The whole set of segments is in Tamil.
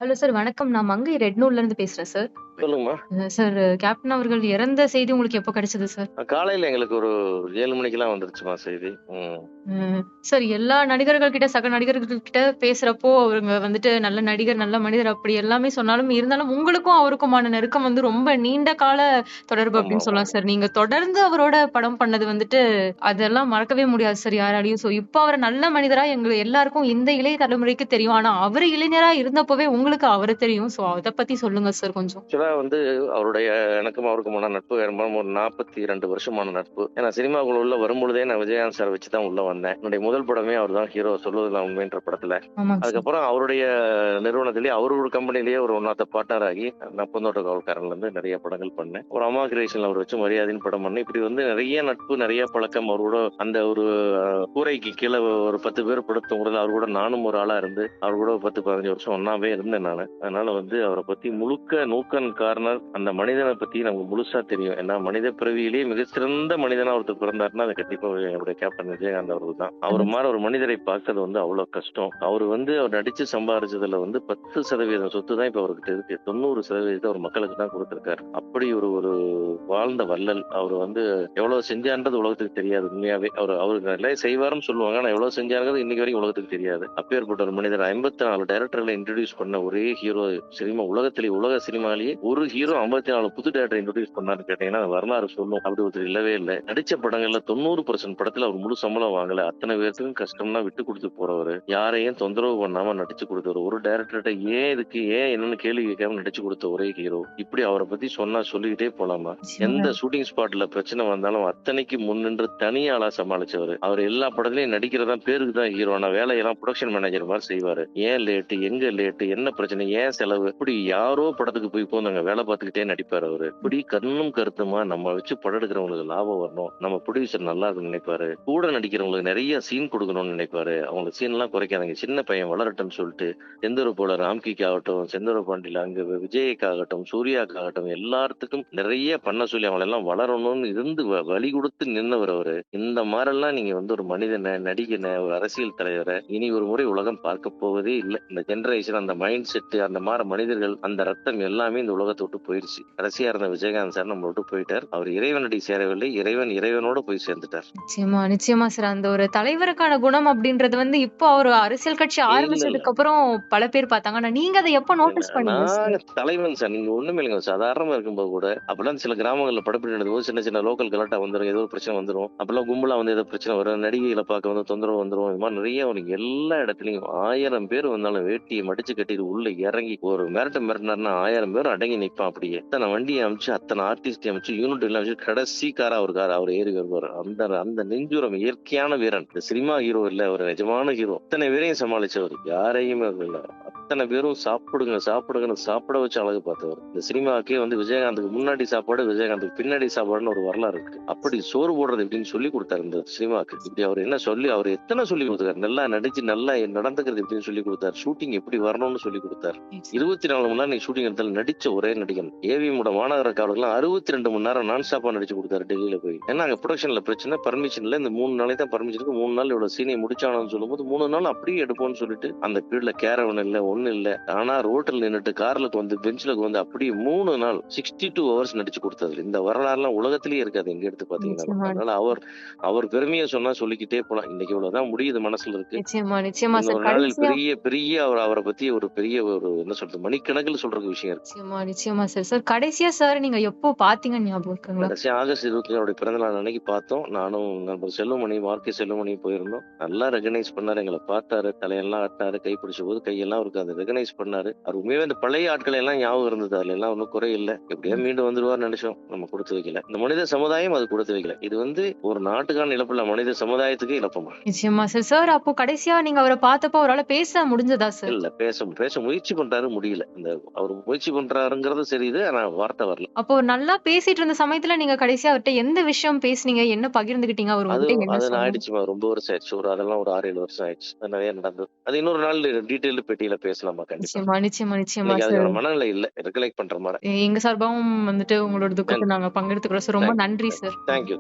ஹலோ சார் வணக்கம். நான் மங்கை ரெட்னூர்ல இருந்து பேசுறேன் சார். சொல்லுங்கம்மா. சார் கேப்டன் அவர்கள் இறந்த செய்தி உங்களுக்கு எப்போ கிடைச்சது சார்? காலையில எங்களுக்கு ஒரு 7 மணிக்கெல்லாம் வந்துருச்சுமா செய்தி. சார் எல்லா நடிகர்கள் கிட்ட சக நடிகர்கள் கிட்ட பேசுறப்போ அவங்க வந்துட்டு நல்ல நடிகர், நல்ல மனிதர் அப்படி எல்லாமே சொன்னாலும் இருந்தாலும் உங்களுக்கும் அவருக்குமான நெருக்கம் வந்து ரொம்ப நீண்ட கால தொடர்பு ஆமா, அப்படின்னு ஆமா. சொல்லலாம் சார். நீங்க தொடர்ந்து அவரோட படம் பண்ணது வந்துட்டு அதெல்லாம் மறக்கவே முடியாது சார் யாராலையும். சோ இப்ப அவர் நல்ல மனிதரா எங்க எல்லாருக்கும் இந்த இளைய தலைமுறைக்கு தெரியும். ஆனா அவரு இளைஞரா இருந்தப்பவே உங்களுக்கு அவரை தெரியும். சோ அத பத்தி சொல்லுங்க சார் கொஞ்சம். ஆக்சுவலா அவருடைய எனக்கும் அவருக்குமான நட்பு ஒரு 42 வருஷமான நட்பு. ஏன்னா சினிமாக்குள்ள உள்ள வரும்பொழுதே நான் விஜயகாந்த் சார் வச்சு தான் உள்ள வந்தேன். என்னுடைய முதல் படமே அவர் தான் ஹீரோ, சொல்வதெல்லாம் உண்மைன்ற படத்துல. ஆமாங்க சார். அதுக்கப்புறம் அவருடைய நிறுவனத்திலேயே ஒரு கம்பெனிலேயே ஒரு ஒன் ஆஃப் த பார்ட்னர் ஆகி நான் பூந்தோட்ட காவல்காரன்ல இருந்து நிறைய படங்கள் பண்ணேன். ஒரு அம்மா கிரியேஷன்ல அவர் வச்சு மரியாதைன்னு படம் பண்ணேன். இப்படி நிறைய நட்பு, நிறைய பழக்கம். அவரோட அந்த ஒரு கூரைக்கு கீழே ஒரு 10 பேர் படுத்தவங்க அவர் கூட நானும் ஒரு ஆளா இருந்து அவர் கூட 10-15 வருஷம் ஒன்னாவே இருந்தேன் நான். அதனால அவரை பத்தி முழுக்க நூக்கன் கார்னர் அந்த மனிதனை பத்தி நமக்கு முழுசா தெரியும். ஏன்னா மனித பிறவியிலேயே மிக சிறந்த மனிதனா ஒருத்தர் பிறந்தாருன்னா அது கண்டிப்பா என்னுடைய கேப்டன் விஜயகாந்த் அவர்கள் தான். அவர் மாதிரி ஒரு மனிதரை பார்க்கறது அவ்வளவு கஷ்டம். அவர் நடிச்சு சம்பாதிச்சதுல 10% சொத்து தான் இப்ப அவர்கிட்ட இருக்கு. 90% அவர் மக்களுக்கு தான் கொடுத்திருக்காரு. அப்படி ஒரு வாழ்ந்த வள்ளல். அவர் எவ்வளவு செஞ்சான்றது உலகத்துக்கு தெரியாது. உண்மையாவே அவருக்கு நல்லா செய்வாருன்னு சொல்லுவாங்க. ஆனா எவ்வளவு செஞ்சாருங்கிறது இன்னைக்கு வரைக்கும் உலகத்துக்கு தெரியாது. அப்பேற்பட்ட ஒரு மனிதர் 54 டைரக்டர்களை இன்ட்ரோடியூஸ் பண்ண ஒரே ஹீரோ சினிமா உலக சினிமாலேயே ஒரு ஹீரோ 54 புது டைரக்டர் இன்ட்ரோடியூஸ் பண்ணாரு கேட்டீங்கன்னா வரலாறு சொல்லும். அப்படி ஒருத்தர் இல்லவே இல்லை. நடிச்ச படங்கள்ல 90% படத்துல அவர் முழு சம்பளம் வாங்கல. அத்தனை பேருக்கும் கஷ்டம்னா விட்டு கொடுத்து போறவர், யாரையும் தொந்தரவு பண்ணாம நடிச்சு கொடுத்தவர், ஒரு டைரக்டர்கிட்ட ஏன் என்னன்னு கேள்வி கேட்காம நடிச்சு கொடுத்த ஒரே ஹீரோ. இப்படி அவரை பத்தி சொன்னா சொல்லிக்கிட்டே போலாமா. எந்த ஷூட்டிங் ஸ்பாட்ல பிரச்சனை வந்தாலும் அத்தனைக்கு முன்னின்று தனியாளா சமாளிச்சவர். அவர் எல்லா படத்துலயும் நடிக்கிறதா பேருக்கு தான் ஹீரோ. ஆனா வேலையெல்லாம் ப்ரொடக்ஷன் மேனேஜர் மாதிரி செய்வாரு. ஏன் லேட்டு, எங்க லேட்டு, என்ன பிரச்சனை, ஏன் செலவு, இப்படி யாரோ படத்துக்கு போய் போந்தாங்க வேலை பார்த்துக்கிட்டே நடிப்பாரு அவரு. இப்படி கண்ணும் கருத்துமா நம்ம வச்சு படம் எடுக்கிறவங்களுக்கு லாபம் வரணும், நம்ம ப்ரொடியூசர் நல்லா இருக்குன்னு நினைப்பாரு. கூட நடிக்கிறவங்களுக்கு நிறைய சீன் கொடுக்கணும்னு நினைப்பாரு. அவங்க சீன் எல்லாம் குறைக்காதீங்க, சின்ன பையன் வளரட்டும்னு சொல்லிட்டு செந்தூர் போல ராம்கிக்கு ஆகட்டும், செந்தூர பாண்டியில அங்க விஜய்க்காகட்டும், சூர்யாக்காகட்டும் எல்லாத்துக்கும் நிறைய பண்ண சொல்லி அவங்க எல்லாம் வளரணும்னு இருந்து வழி கொடுத்து நின்னவர் அவரு. இந்த மாதிரிலாம் நீங்க ஒரு மனிதனை, நடிகனை, ஒரு அரசியல் தலைவரை இனி ஒரு முறை உலகம் பார்க்க போவதே இல்லை. இந்த ஜெனரேஷன், அந்த மைண்ட் செட், அந்த மாதிரி மனிதர்கள், அந்த ரத்தம் எல்லாமே இந்த உலகத்தை விட்டு போயிருச்சு. கடைசியா இருந்த விஜயகாந்த் சார் நம்ம விட்டு போயிட்டார். அவர் இறைவனடி சேரவில்லை, இறைவனோட போய் சேர்ந்துட்டார். நிச்சயமா, நிச்சயமா சார். அந்த ஒரு தலைவருக்கான குணம் அப்படின்றது இப்போ அவர் அரசியல் கட்சி ஆரம்பிச்சதுக்கு அப்புறம் பல பேர் பார்த்தாங்க. ஆனா நீங்க அதை எப்ப நோட்டீஸ் பண்ணீங்க சார்? தலைவன் சார், நீங்க ஒண்ணுமே இல்லைங்க. சாதாரணமா இருக்கும்போது கூட அப்பெல்லாம் சில கிராமங்கள்ல படப்பிடி நடந்தபோது சின்ன சின்ன லோக்கல் கலாட்டா வந்துடும், ஏதோ ஒரு பிரச்சனை வந்துடும். அப்பெல்லாம் கும்பலா ஏதோ பிரச்சனை வரும், நடிகைகளை பார்க்க தொந்தரவு வந்துடும். இது மாதிரி நிறைய எல்லா இடத்துலயும் 1000 பேர் வந்தாலும் வேட்டியை மடிச்சு கட்டிட்டு உள்ள இறங்கி ஒரு மிரட்டினார்னா 1000 பேர் அடங்கி நிற்பான். அப்படியே அத்தனை வண்டியை அமைச்சு, அத்தனை ஆர்டிஸ்ட் அமைச்சு, யூனிட் எல்லாம் அமைச்சு, கடைசி காரா அவர் ஏறி வருவார். அந்த நெஞ்சுரம் இயற்கையான வீரன். இந்த சினிமா ஹீரோ இல்ல, ஒரு நிஜமான ஹீரோ. அத்தனை பேரையும் சமாளிச்சவர், யாரையுமே இல்ல. அத்தனை பேரும் சாப்பிடுங்கன்னு சாப்பிட வச்சு அழகு பார்த்தவர். இந்த சினிமாவுக்கே விஜயகாந்துக்கு முன்னாடி சாப்பாடு, விஜயகாந்துக்கு பின்னாடி சாப்பாடுன்னு ஒரு வரலாறு இருக்கு. அப்படி சோறு போடுறது எப்படின்னு சொல்லி கொடுத்தாரு இந்த சினிமாவுக்கு. இப்படி அவர் அவர் எத்தனை சொல்லி கொடுத்தாரு. நல்லா நடிச்சு நல்லா நடந்துக்கிறது எப்படின்னு சொல்லி கொடுத்தாரு. ஷூட்டிங் எப்படி வரணும்னு சொல்லி கொடுத்தாரு. 24 மணி நேரம் நீ ஷூட்டிங் எடுத்தாலும் நடிச்ச ஒரே நடிகன். ஏவிஎம்மோட மாநகர காவலர்கள் 62 மணி நேரம் நான் ஸ்டாப்பா நடிச்சு கொடுத்தாரு டெல்லியில போய். ஏன்னா அங்க ப்ரொடக்ஷன்ல பிரச்சனை, பர்மிஷன்ல இந்த 3 நாளைக்கு தான் பர்மிஷன் இருக்கு. 3 நாள் இவ்வளவு சீனை முடிச்சானு சொல்லும்போது 3 நாள் அப்படியே எடுப்போம்னு சொல்லிட்டு அந்த பீரியட்ல கேரவன் இல்ல, ஒண்ணு இல்ல. ஆனா ரோட்டில் நின்றுட்டு கார்ல பெஞ்ச்ல அப்படியே 3 நாள் 62 ஹவர்ஸ் நடிச்சு கொடுத்தது. இந்த வரலாறுலாம் உலகத்திலேயே இருக்காது எங்க எடுத்து பாத்தீங்கன்னா. அதனால அவர் பெருமையை சொன்னா சொல்லிக்கிட்டே போலாம். இன்னைக்கு இவ்வளவுதான் முடியுது, மனசுல இருக்கு. ஒரு நாளில் பெரிய அவரை பத்தி ஒரு பெரிய என்ன சொல்றது, மணிக்கணக்கில் சொல்றதுக்கு விஷயம் இருக்கு. நிச்சயமா சார். கடைசியா சார் நீங்க எப்போ பாத்தீங்க ஞாபகம் இருக்குங்களா? கடைசியா ஆகஸ்ட் 24 பிறந்த நாள் அன்னைக்கு பார்த்தோம். நானும் நண்பர் செல்வமணி, மார்க்கே செல்வமணி போயிருந்தோம். நல்லா ரெகனைஸ் பண்ணாரு, எங்களை பார்த்தாரு, தலையெல்லாம் ஆட்டாரு, கை பிடிச்ச போது கையெல்லாம் அவருக்கு அதை ரெகனைஸ் பண்ணாரு. அவர் உண்மையாவே அந்த பழைய ஆட்களை எல்லாம் ஞாபகம் இருந்தது. அதுல எல்லாம் ஒன்றும் குறை இல்லை. எப்படியா மீண்டும் வந்துருவார் நினைச்சோம். நம்ம கொடுத்து வைக்கல. இந்த மனித சமுதாயம் அது கொடுத்து வைக்கல. இது ஒரு நாட்டுக்கான இழப்பு இல்ல, மனித சமுதாயத்துக்கு இழப்பமா. நிச்சயமா சார். அப்போ கடைசியா நீங்க அவரை பார்த்தப்போ அவரால் பேச முடிஞ்சதா சார்? இல்ல, பேச முயற்சி பண்றாரு, முடியல. அவர் முயற்சி பண்றாருங்கிறது தெரியுது, ஆனா வார்த்தை வரல. அப்போ நல்லா பேசிட்டு இருந்த சமயத்துல நீங்க கடைசியா அவர்கிட்ட எந்த விஷயம் பேசுனீங்க, என்ன பகிர்ந்துகிட்டீங்க? அவர் அது ஆயிடுச்சுமா, ரொம்ப வருஷம் ஆயிடுச்சு. அதெல்லாம் ஒரு 6-7 வருஷம் ஆயிடுச்சு. நிறைய நடந்தது. அது இன்னொரு நாள் டீடைல் பெட்டியில பேசலாமா? கண்டிப்பா. நிச்சயமா அதுக்கான மனநிலை இல்ல ரெகலெக்ட் பண்ற மாதிரி. எங்க சார்பாவும் உங்களோட துக்கத்தை நாங்க பங்கெடுத்துக்கிறோம் சார். ரொம்ப நன்றி சார். தேங்க்யூ.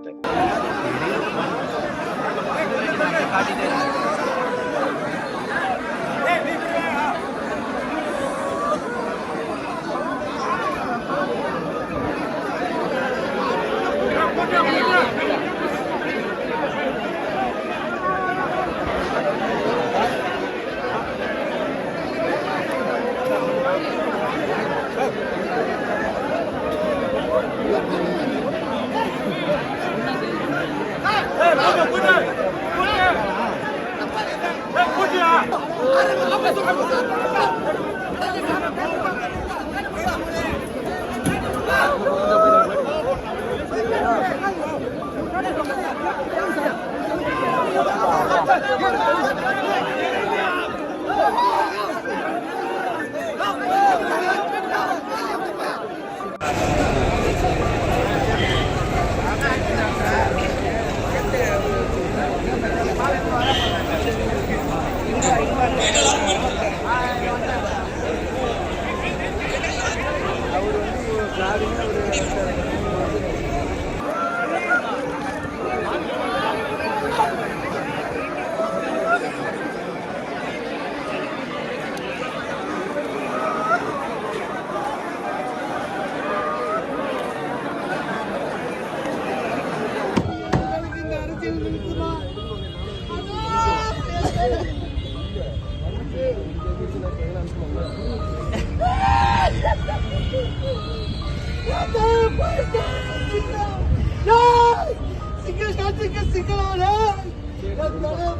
காட்டுக்கு சிக்கலானே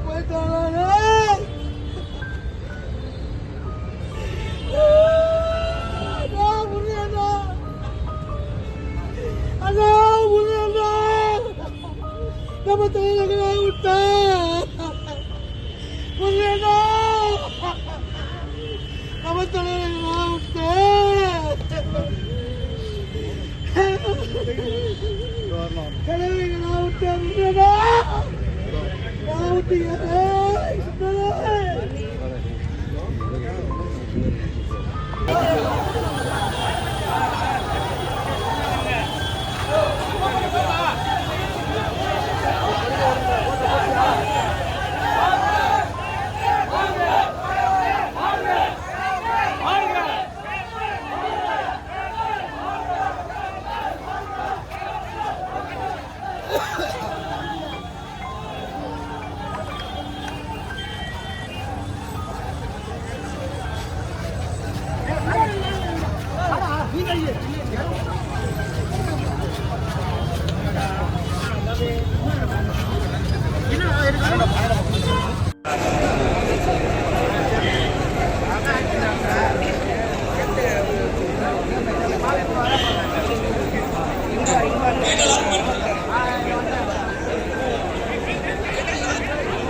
போயிட்டானே நம்ம தலைவர்களா விட்டா நம்ம தலைவர்களா விட்டா தலைவர்களா விட்டா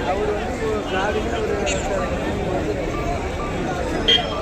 அவர் வந்து